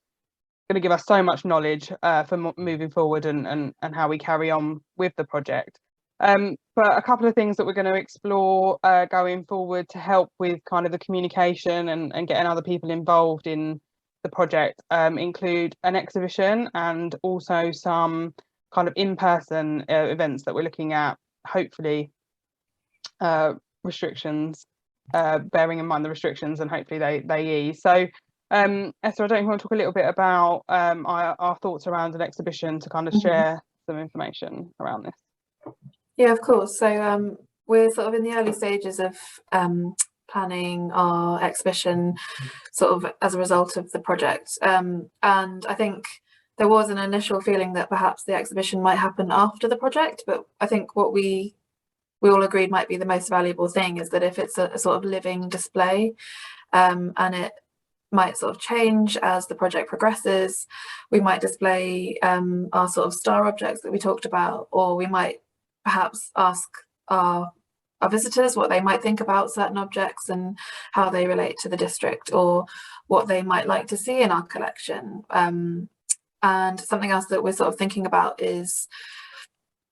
going to give us so much knowledge for moving forward and how we carry on with the project. But a couple of things that we're going to explore going forward to help with kind of the communication and getting other people involved in the project include an exhibition and also some kind of in-person events that we're looking at, hopefully restrictions, bearing in mind the restrictions, and hopefully they ease. So Esther, I don't know if you want to talk a little bit about our thoughts around an exhibition to kind of share some information around this. Yeah, of course. So we're sort of in the early stages of planning our exhibition sort of as a result of the project. And I think there was an initial feeling that perhaps the exhibition might happen after the project, but I think what we all agreed might be the most valuable thing is that if it's a sort of living display, and it might sort of change as the project progresses, we might display our sort of star objects that we talked about, or we might perhaps ask our our visitors, what they might think about certain objects and how they relate to the district, or what they might like to see in our collection. And something else that we're sort of thinking about is,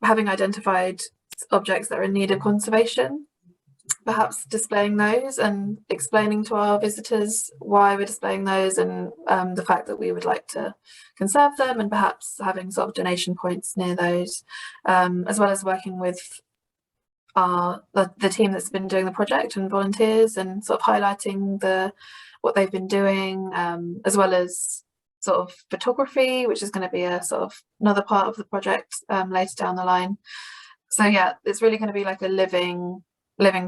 having identified objects that are in need of conservation, perhaps displaying those and explaining to our visitors why we're displaying those, and the fact that we would like to conserve them, and perhaps having sort of donation points near those, as well as working with the team that's been doing the project and volunteers, and sort of highlighting what they've been doing, as well as sort of photography, which is going to be a sort of another part of the project later down the line. So yeah, it's really going to be like a living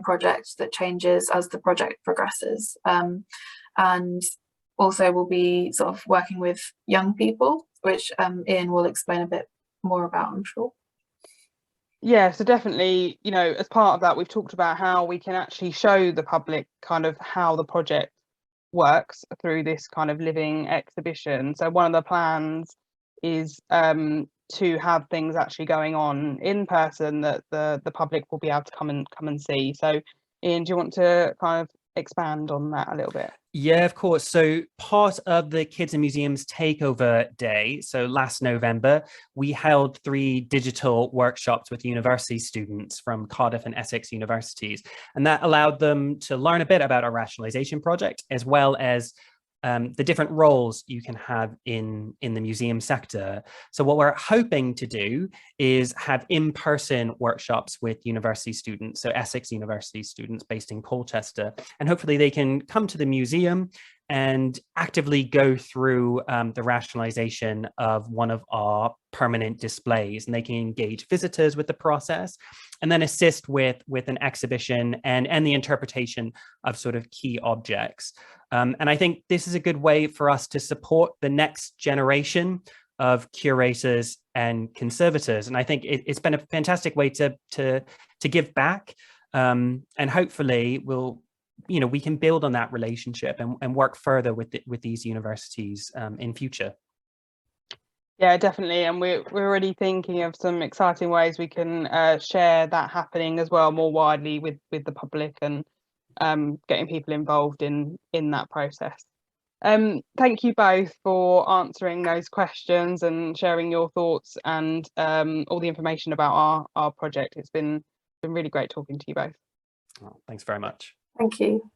project that changes as the project progresses, and also we'll be sort of working with young people, which Ian will explain a bit more about, I'm sure. Yeah, so definitely, you know, as part of that, we've talked about how we can actually show the public kind of how the project works through this kind of living exhibition. So one of the plans is to have things actually going on in person that the public will be able to come and see. So Ian, do you want to kind of expand on that a little bit? Yeah, of course. So part of the Kids in Museums Takeover Day, so last November, we held 3 digital workshops with university students from Cardiff and Essex universities. And that allowed them to learn a bit about our rationalisation project, as well as the different roles you can have in the museum sector. So what we're hoping to do is have in-person workshops with university students, so Essex University students based in Colchester, and hopefully they can come to the museum and actively go through the rationalisation of one of our permanent displays, and they can engage visitors with the process and then assist with an exhibition and the interpretation of sort of key objects. And I think this is a good way for us to support the next generation of curators and conservators. And I think it's been a fantastic way to give back, and hopefully we can build on that relationship and work further with these universities in future. Yeah, definitely, and we're already thinking of some exciting ways we can share that happening as well more widely with the public, and getting people involved in that process. Thank you both for answering those questions and sharing your thoughts and all the information about our project. It's been really great talking to you both. Oh, thanks very much. Thank you.